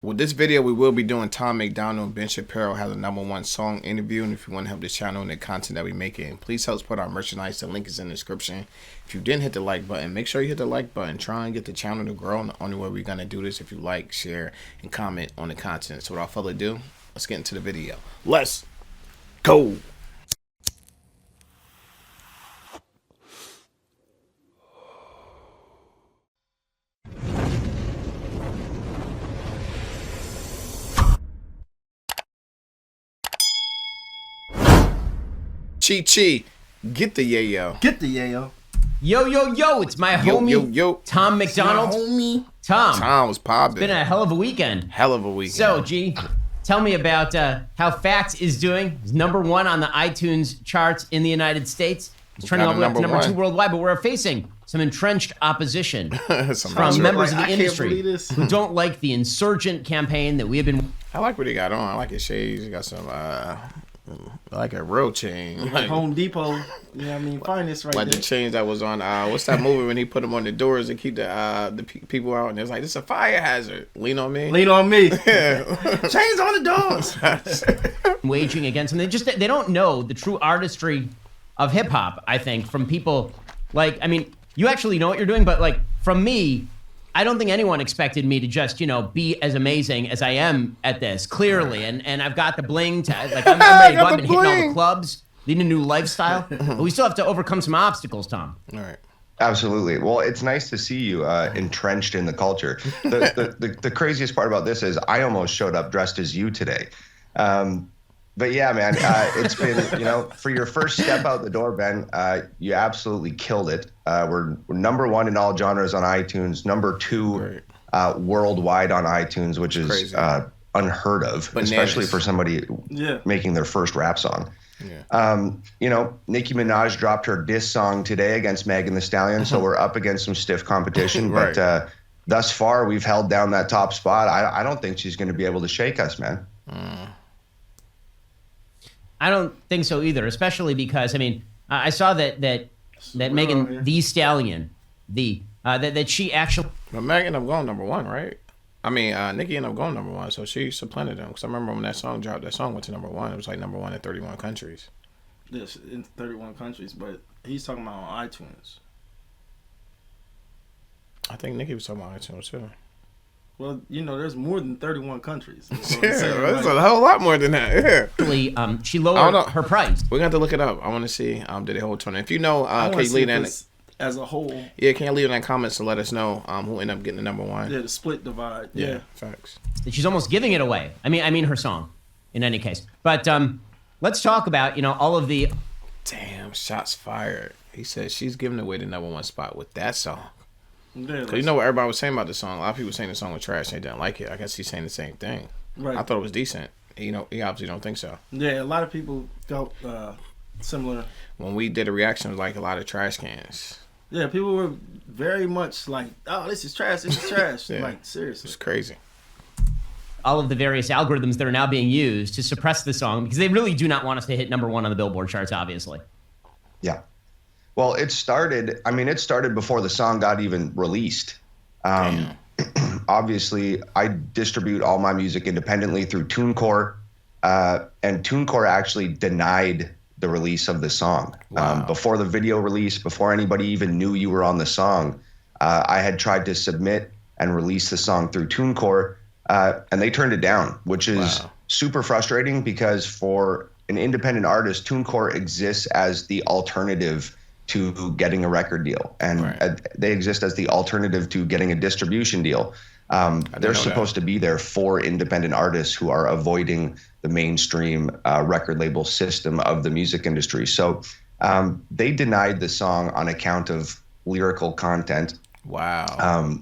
With this video, we will be doing Tom McDonald and Ben Shapiro has a #1 song interview. And if you want to help the channel and the content that we making, please help support our merchandise. The link is in the description. If you didn't hit the like button, make sure you hit the like button. Try and get the channel to grow. And the only way we're going to do this if you like, share, and comment on the content. So without further ado, let's get into the video. Let's go. Chi, get the yayo. Get the yayo. Yo, yo, yo, it's my homie, yo. Tom McDonald. Homie. Tom. Tom was popping. Been a hell of a weekend. Hell of a weekend. So, G, tell me about how Facts is doing. He's #1 on the iTunes charts in the United States. He's trending all the way up to #2 worldwide, but we're facing some entrenched opposition from members of the industry who don't like the insurgent campaign that we have been... I like what he got on. I like his shades. He got some... like a real chain, like Home Depot. You know what I mean? Finest right like there. The chains that was on. What's that movie when he put them on the doors to keep the people out? And it's like, this is a fire hazard. Lean on me. Lean on me. Yeah. Chains on the doors. Waging against them. They don't know the true artistry of hip hop. I think from people like, I mean, you actually know what you're doing, but like from me, I don't think anyone expected me to just, you know, be as amazing as I am at this, clearly. And I've got the bling to, like, I'm ready to go. I've been hitting all the clubs, leading a new lifestyle. But we still have to overcome some obstacles, Tom. All right. Absolutely. Well, it's nice to see you entrenched in the culture. The craziest part about this is I almost showed up dressed as you today. But yeah, man, it's been, you know, for your first step out the door, Ben, you absolutely killed it. We're #1 in all genres on iTunes, #2 worldwide on iTunes, which is unheard of, especially for somebody making their first rap song. Yeah. You know, Nicki Minaj dropped her diss song today against Megan Thee Stallion, so we're up against some stiff competition. But thus far, we've held down that top spot. I don't think she's going to be able to shake us, man. I don't think so either, especially because, I mean, I saw that Megan Thee Stallion, that she actually... But Megan ended up going #1, right? I mean, Nicki ended up going #1, so she supplanted them. Because I remember when that song dropped, that song went to #1. It was like #1 in 31 countries. Yes, in 31 countries, but he's talking about on iTunes. I think Nicki was talking about iTunes, too. Well, you know, there's more than 31 countries. Yeah, there's a whole lot more than that. Yeah. Actually, she lowered her price. We're going to have to look it up. I want to see did they hold tournament. If you know, can you leave that as a whole? Yeah, can you leave it in the comments to let us know who ended up getting the #1? Yeah, the split divide. Yeah, facts. She's almost giving it away. I mean her song, in any case. But let's talk about, you know, all of the... Damn, shots fired. He said she's giving away the #1 spot with that song. Yeah, Cause you know what everybody was saying about the song. A lot of people saying the song was trash. They didn't like it. I guess he's saying the same thing. Right. I thought it was decent. You know, he obviously don't think so. Yeah, a lot of people felt similar. When we did a reaction, it was like a lot of trash cans. Yeah, people were very much like, "Oh, this is trash. This is trash." Yeah. Like, seriously, It's crazy. All of the various algorithms that are now being used to suppress the song because they really do not want us to hit #1 on the Billboard charts, obviously. Yeah. Well, it started before the song got even released. Obviously, I distribute all my music independently through TuneCore, and TuneCore actually denied the release of the song. Wow. Before the video release, before anybody even knew you were on the song, I had tried to submit and release the song through TuneCore, and they turned it down, which is super frustrating because for an independent artist, TuneCore exists as the alternative to getting a record deal, and they exist as the alternative to getting a distribution deal. They're supposed to be there for independent artists who are avoiding the mainstream record label system of the music industry. So they denied the song on account of lyrical content. Wow.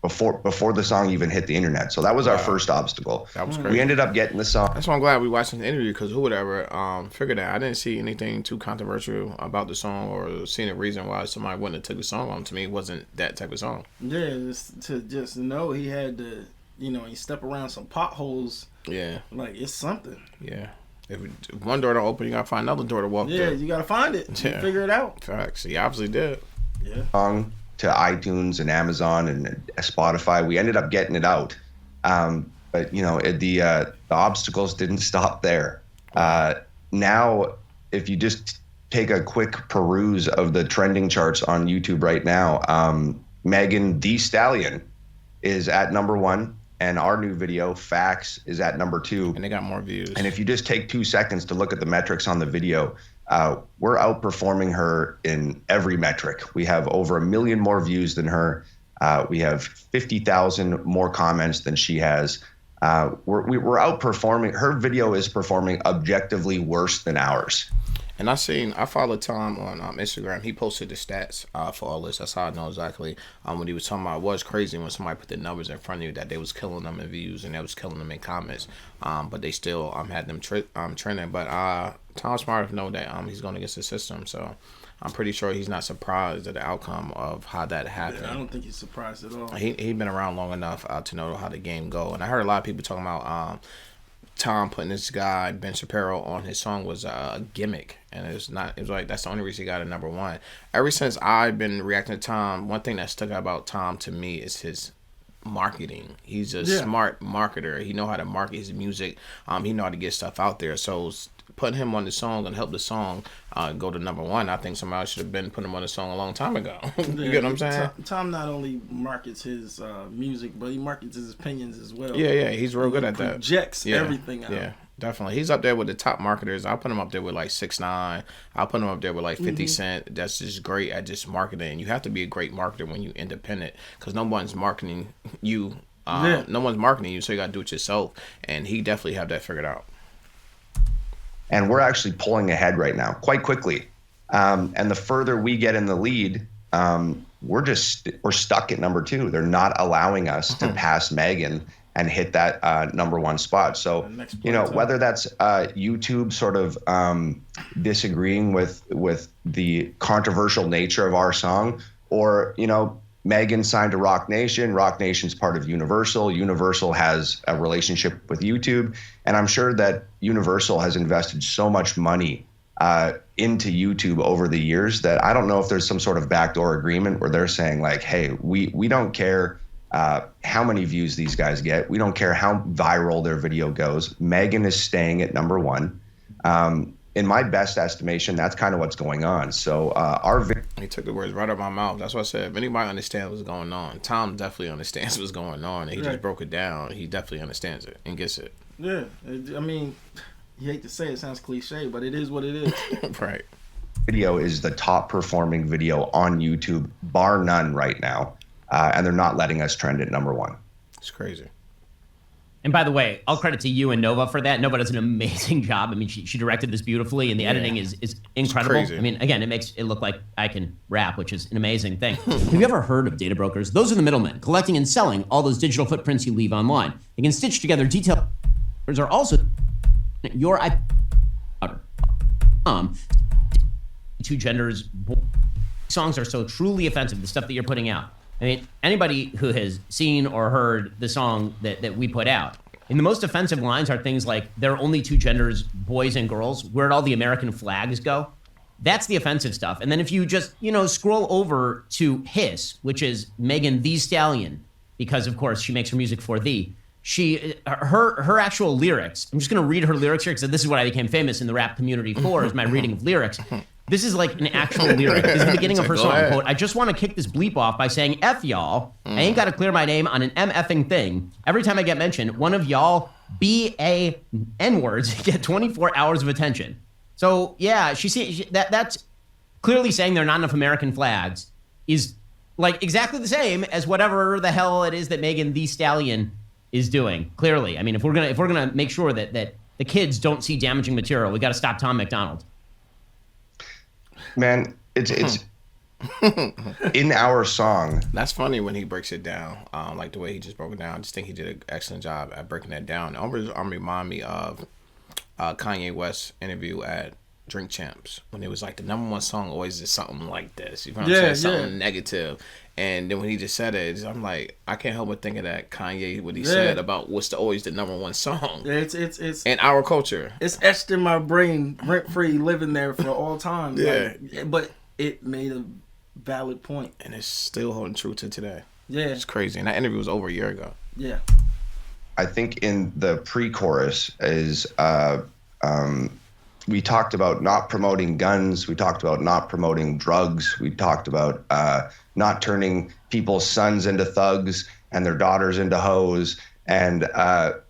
Before the song even hit the internet. So that was our first obstacle. That was crazy. We ended up getting the song. That's why I'm glad we watched the interview, because who would ever figure that? I didn't see anything too controversial about the song or seeing a reason why somebody wouldn't have took the song on. To me, it wasn't that type of song. Yeah, to just know he had to, you know, he step around some potholes. Yeah. Like, it's something. Yeah. If one door don't open, you got to find another door to walk through. Yeah, you got to find it. Yeah. Figure it out. Facts. He obviously did. Yeah. Song to iTunes and Amazon and Spotify. We ended up getting it out. but the obstacles didn't stop there. Now, if you just take a quick peruse of the trending charts on YouTube right now, Megan Thee Stallion is at #1, and our new video, Facts, is at #2. And they got more views. And if you just take 2 seconds to look at the metrics on the video, we're outperforming her in every metric. We have over 1 million more views than her. We have 50,000 more comments than she has. We're outperforming. Her video is performing objectively worse than ours. And I followed Tom on Instagram. He posted the stats for all this. That's how I know exactly what he was talking about. It was crazy when somebody put the numbers in front of you that they was killing them in views and they was killing them in comments. But they still had them trending. But Tom's smart enough to know that he's going against the system. So I'm pretty sure he's not surprised at the outcome of how that happened. Yeah, I don't think he's surprised at all. He been around long enough to know how the game go. And I heard a lot of people talking about Tom putting this guy Ben Shapiro on his song was a gimmick, and it was like that's the only reason he got it #1. Ever since I've been reacting to Tom, one thing that stuck out about Tom to me is his marketing. He's a smart marketer. He know how to market his music. He know how to get stuff out there. So putting him on the song and help the song go to #1. I think somebody should have been putting him on the song a long time ago. You get what I'm saying? Tom not only markets his music, but he markets his opinions as well. Yeah, he's real good at that. Projects everything out. Yeah, definitely. He's up there with the top marketers. I'll put him up there with like 6ix9ine. I'll put him up there with like 50 Cent. That's just great at just marketing. You have to be a great marketer when you're independent because no one's marketing you. No one's marketing you, so you got to do it yourself. And he definitely have that figured out. And we're actually pulling ahead right now quite quickly. And the further we get in the lead, we're stuck at #2. They're not allowing us to pass Megan and hit that #1 spot. So, whether that's YouTube sort of disagreeing with the controversial nature of our song, or, Megan signed to Rock Nation. Rock Nation's part of Universal. Universal has a relationship with YouTube. And I'm sure that Universal has invested so much money into YouTube over the years that I don't know if there's some sort of backdoor agreement where they're saying like, hey, we don't care how many views these guys get. We don't care how viral their video goes. Megan is staying at #1. In my best estimation, that's kind of what's going on. So he took the words right out of my mouth. That's what I said. If anybody understands what's going on, Tom definitely understands what's going on. And he just broke it down. He definitely understands it and gets it. Yeah, I mean, you hate to say it, sounds cliche, but it is what it is. Right. Video is the top performing video on YouTube, bar none right now. And they're not letting us trend at #1. It's crazy. And by the way, all credit to you and Nova for that. Nova does an amazing job. I mean, she directed this beautifully, and the editing is incredible. I mean, again, it makes it look like I can rap, which is an amazing thing. Have you ever heard of data brokers? Those are the middlemen, collecting and selling all those digital footprints you leave online. They can stitch together detailed are also your IP. Two genders. Songs are so truly offensive, the stuff that you're putting out. I mean, anybody who has seen or heard the song that we put out, and the most offensive lines are things like, there are only 2 genders, boys and girls, where'd all the American flags go? That's the offensive stuff. And then if you just, scroll over to Hiss, which is Megan Thee Stallion, because of course she makes her music for thee, her actual lyrics, I'm just gonna read her lyrics here because this is what I became famous in the rap community for, is my reading of lyrics. This is like an actual lyric. This is the beginning of her song. Quote, I just want to kick this bleep off by saying F y'all. I ain't got to clear my name on an MFing thing. Every time I get mentioned, one of y'all BAN words get 24 hours of attention. So yeah, that's clearly saying there are not enough American flags is like exactly the same as whatever the hell it is that Megan Thee Stallion is doing. Clearly. I mean, if we're gonna make sure that the kids don't see damaging material, we got to stop Tom McDonald. Man, it's in our song. That's funny when he breaks it down, like the way he just broke it down. I just think he did an excellent job at breaking that down. It remind me of Kanye West's interview at Drink Champs when it was like the #1 song always is something like this. You know what I'm saying? Something negative. And then when he just said it, I'm like, I can't help but think of that Kanye, what he said about what's always the #1 song. It's in our culture. It's etched in my brain, rent free, living there for all time. Yeah. But it made a valid point. And it's still holding true to today. Yeah. It's crazy. And that interview was over a year ago. Yeah. I think in the pre-chorus is we talked about not promoting guns. We talked about not promoting drugs. We talked about not turning people's sons into thugs and their daughters into hoes. And,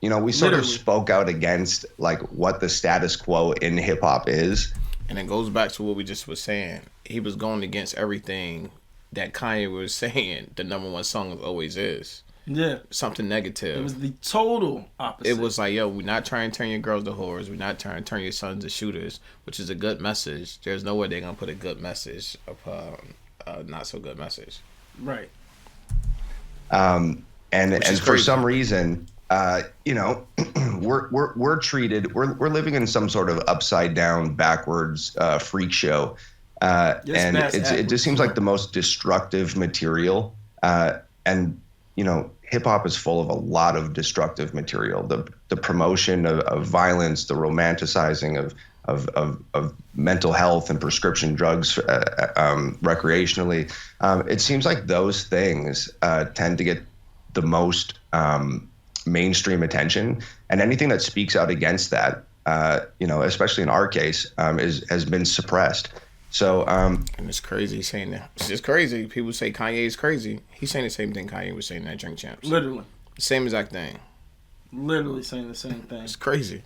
we sort of spoke out against like what the status quo in hip hop is. And it goes back to what we just was saying. He was going against everything that Kanye was saying the number one song always is. Yeah. Something negative. It was the total opposite. It was like, yo, we're not trying to turn your girls to whores. We're not trying to turn your sons to shooters, which is a good message. There's no way they're going to put a good message of a not so good message. Right. And for some reason, we're treated, we're living in some sort of upside down, backwards freak show. And it just seems like the most destructive material. And hip hop is full of a lot of destructive material. The promotion of violence, the romanticizing of mental health and prescription drugs recreationally. It seems like those things tend to get the most mainstream attention, and anything that speaks out against that, especially in our case, has been suppressed. So, and it's crazy saying that. It's just crazy. People say Kanye is crazy. He's saying the same thing Kanye was saying at Drink Champs. Literally. The same exact thing. Literally saying the same thing. It's crazy.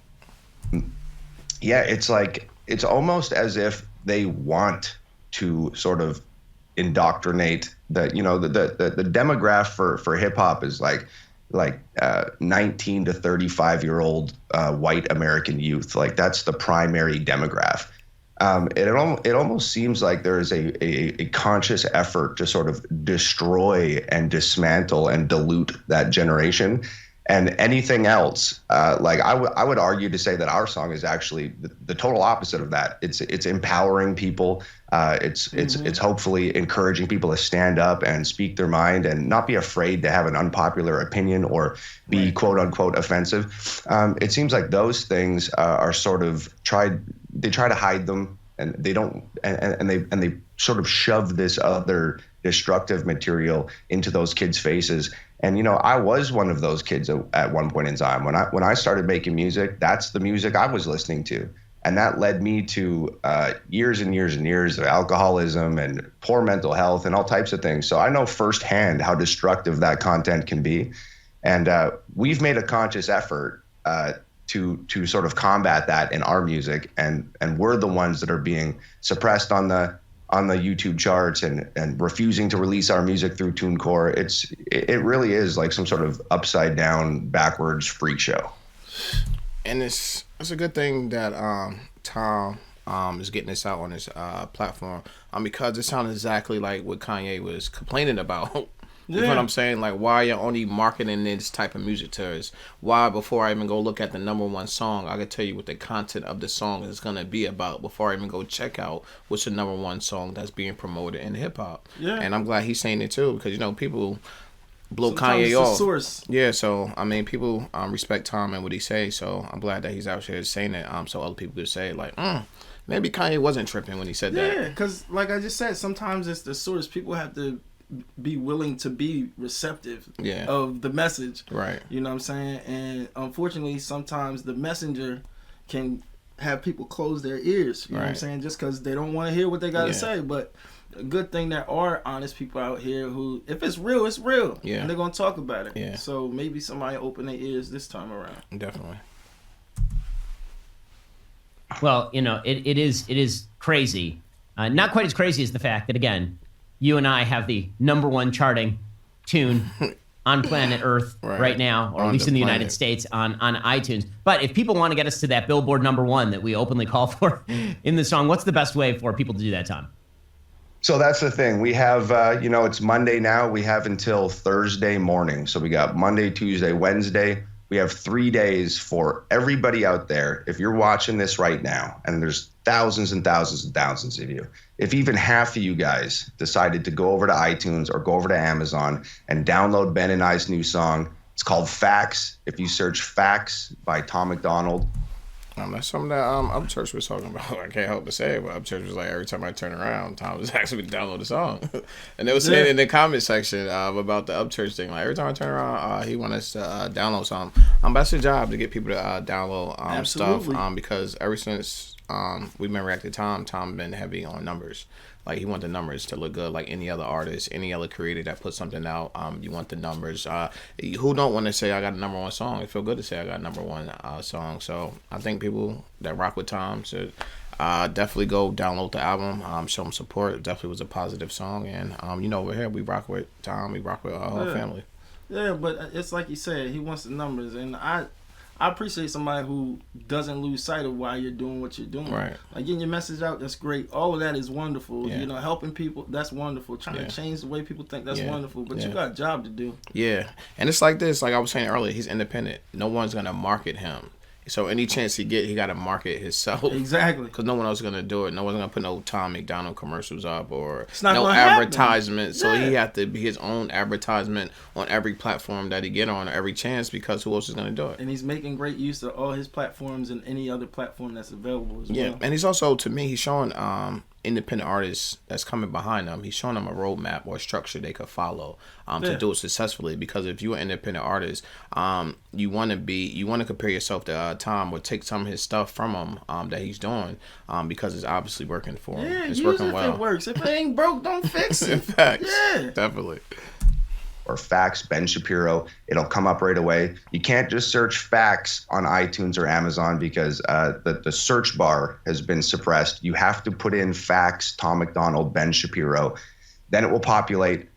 Yeah, it's like, it's almost as if they want to sort of indoctrinate the demographic for hip hop is like 19 to 35-year-old white American youth. Like that's the primary demographic. It almost seems like there is a conscious effort to sort of destroy and dismantle and dilute that generation. And anything else, I would argue to say that our song is actually the total opposite of that. It's empowering people. It's hopefully encouraging people to stand up and speak their mind and not be afraid to have an unpopular opinion or be quote unquote offensive. It seems like those things are sort of they try to hide them, and they don't, and they sort of shove this other destructive material into those kids' faces. And I was one of those kids at one point in time. When I started making music, that's the music I was listening to, and that led me to years and years and years of alcoholism and poor mental health and all types of things. So I know firsthand how destructive that content can be, and we've made a conscious effort to sort of combat that in our music, and we're the ones that are being suppressed on the YouTube charts and refusing to release our music through TuneCore. It really is like some sort of upside down, backwards freak show. And it's a good thing that Tom is getting this out on his platform, because it sounds exactly like what Kanye was complaining about. You know what I'm saying? Like, why you're only marketing this type of music to us? Why, before I even go look at the number one song, I could tell you what the content of the song is going to be about before I even go check out what's the number one song that's being promoted in hip hop. Yeah. And I'm glad he's saying it too, because, people blow sometimes Kanye off. Source. Yeah, so, people respect Tom and what he says, so I'm glad that he's out here saying it, so other people could say, like, maybe Kanye wasn't tripping when he said that. Yeah, because, like I just said, sometimes it's the source. People have to be willing to be receptive of the message. Right. You know what I'm saying? And unfortunately, sometimes the messenger can have people close their ears. You know what I'm saying? Just because they don't want to hear what they got to say. But a good thing there are honest people out here who, if it's real, it's real. Yeah. And they're going to talk about it. Yeah. So maybe somebody open their ears this time around. Definitely. Well, it is crazy. Not quite as crazy as the fact that, again, you and I have the number one charting tune on planet Earth right now, or at least in the United States on iTunes. But if people want to get us to that Billboard number one that we openly call for in the song, what's the best way for people to do that, Tom? So that's the thing. We have, it's Monday now. We have until Thursday morning. So we got Monday, Tuesday, Wednesday. We have 3 days for everybody out there. If you're watching this right now, and there's thousands and thousands and thousands of you, if even half of you guys decided to go over to iTunes or go over to Amazon and download Ben and I's new song, it's called Facts. If you search Facts by Tom McDonald, That's something that Upchurch was talking about. I can't help but say it, but Upchurch was like, every time I turn around, Tom was asking me to download the song. And they were saying in the comment section about the Upchurch thing, like every time I turn around, he wants us to download something. That's his job, to get people to download stuff. Because ever since we've been reacting to Tom been heavy on numbers. Like, he want the numbers to look good, like any other artist, any other creator that puts something out. You want the numbers. Who don't want to say I got a number one song? It feel good to say I got a number one song. So I think people that rock with Tom should definitely go download the album, show him support. It definitely was a positive song, and over here we rock with Tom. We rock with our whole family. Yeah, but it's like you said, he wants the numbers, and I appreciate somebody who doesn't lose sight of why you're doing what you're doing. Right. Like, getting your message out, that's great. All of that is wonderful. Yeah. Helping people, that's wonderful. Trying to change the way people think, that's wonderful. But you got a job to do. Yeah. And it's like this, like I was saying earlier, he's independent. No one's going to market him. So any chance he get, he got to market himself. Exactly. Because no one else is going to do it. No one's going to put no Tom McDonald commercials up or no advertisement. So he have to be his own advertisement on every platform that he get on, every chance, because who else is going to do it? And he's making great use of all his platforms and any other platform that's available as well. Yeah, and he's also, to me, he's showing independent artists that's coming behind them. He's showing them a roadmap or a structure they could follow to do it successfully. Because if you're an independent artist, you want to compare yourself to Tom, or take some of his stuff from him that he's doing, because it's obviously working for him. Yeah, it's working well. If it works. If it ain't broke, don't fix it. In fact, yeah, definitely. Or Facts, Ben Shapiro, it'll come up right away. You can't just search Facts on iTunes or Amazon because the search bar has been suppressed. You have to put in Facts, Tom McDonald, Ben Shapiro. Then it will populate.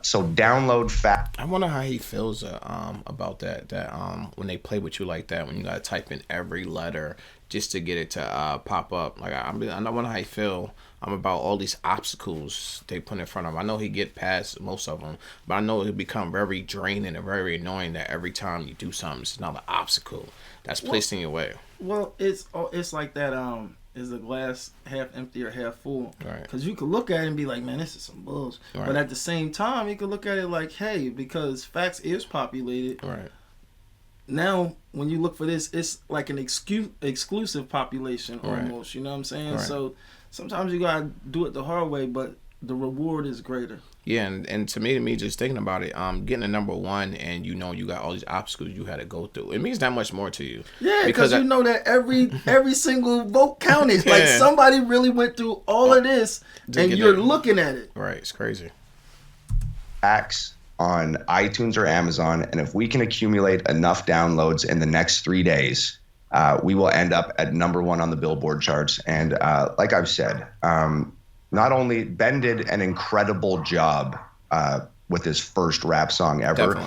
So download Facts. I wonder how he feels about that when they play with you like that, when you got to type in every letter just to get it to pop up. Like, I wonder how he feel about all these obstacles they put in front of him. I know he get past most of them, but I know it become very draining and very annoying that every time you do something, it's another obstacle that's placed in your way. Well, it's like that. Is the glass half empty or half full? Right. Because you could look at it and be like, man, this is some bullshit. Right. But at the same time, you could look at it like, hey, because Facts is populated. Right. Now, when you look for this, it's like an exclusive population almost. Right. You know what I'm saying? Right. So sometimes you gotta do it the hard way, but the reward is greater. Yeah, and to me, just thinking about it, getting a number one, and you got all these obstacles you had to go through. It means that much more to you. Yeah, because you know that every single vote counted. Like, somebody really went through all of this, and you're looking at it. Right, it's crazy. Facts on iTunes or Amazon, and if we can accumulate enough downloads in the next 3 days, we will end up at number one on the Billboard charts. And like I've said, not only Ben did an incredible job with his first rap song ever.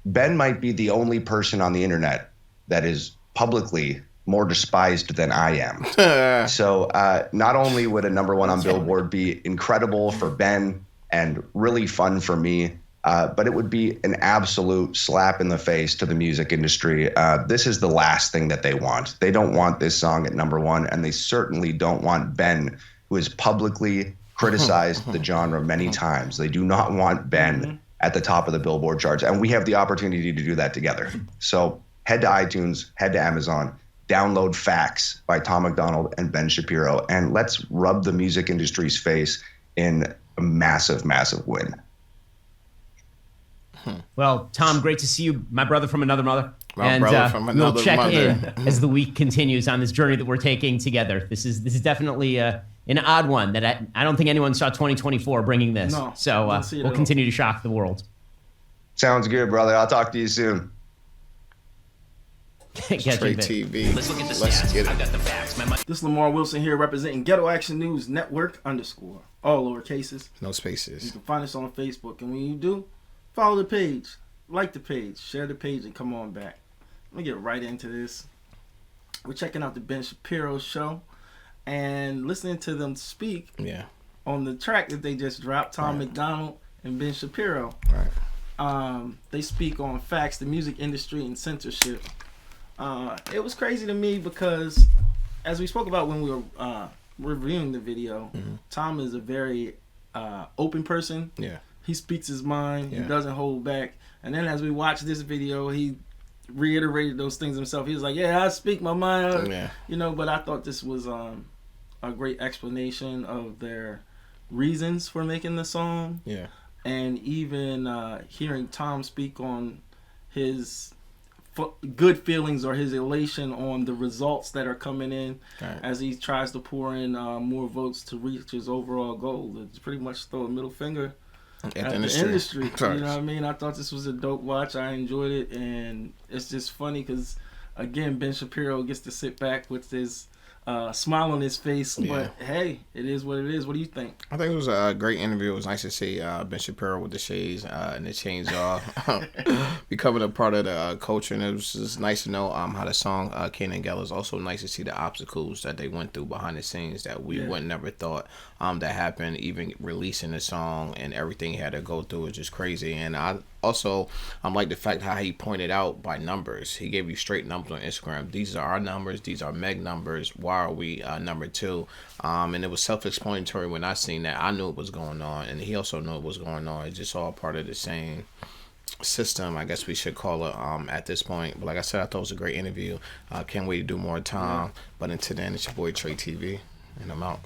Ben might be the only person on the internet that is publicly more despised than I am. So not only would a number one on Billboard be incredible for Ben and really fun for me, but it would be an absolute slap in the face to the music industry. This is the last thing that they want. They don't want this song at number one, and they certainly don't want Ben, who has publicly criticized the genre many times. They do not want Ben at the top of the Billboard charts, and we have the opportunity to do that together. So head to iTunes, head to Amazon, download Facts by Tom McDonald and Ben Shapiro, and let's rub the music industry's face in a massive, massive win. Well, Tom, great to see you, my brother from another mother. We'll check in as the week continues on this journey that we're taking together. This is definitely an odd one that I don't think anyone saw 2024 bringing this. No, so we'll continue to shock the world. Sounds good, brother. I'll talk to you soon. Straight TV. Let's look at the stats. Get it. I got the facts. This is Lamar Wilson here, representing Ghetto Action News Network _ all lower cases. No You spaces. can find us on Facebook, and when you do, follow the page, like the page, share the page, and come on back. Let me get right into this. We're checking out the Ben Shapiro show and listening to them speak on the track that they just dropped, Tom McDonald and Ben Shapiro. Right. They speak on Facts, the music industry, and censorship. It was crazy to me because, as we spoke about when we were reviewing the video, Tom is a very open person. Yeah. He speaks his mind. He doesn't hold back. And then as we watch this video, he reiterated those things himself. He was like, "Yeah, I speak my mind," Yeah. you know. But I thought this was a great explanation of their reasons for making the song. Yeah. And even hearing Tom speak on his good feelings or his elation on the results that are coming in as he tries to pour in more votes to reach his overall goal. It's pretty much throw a middle finger at the industry. You know what I mean? I thought this was a dope watch. I enjoyed it, and it's just funny because, again, Ben Shapiro gets to sit back with his smile on his face, but hey, it is what it is. What do you think? I think it was a great interview. It was nice to see Ben Shapiro with the shades and the chains off, becoming a part of the culture, and it was just nice to know how the song came together. It's also nice to see the obstacles that they went through behind the scenes that we would never thought that happened. Even releasing the song and everything he had to go through is just crazy. And I also like the fact how he pointed out by numbers. He gave you straight numbers on Instagram. These are our numbers. These are Meg numbers. Why are we number 2? And it was self-explanatory when I seen that. I knew what was going on, and he also knew what was going on. It's just all part of the same system, I guess we should call it at this point. But like I said, I thought it was a great interview. Can't wait to do more time. But until then, it's your boy Trey TV, and I'm out.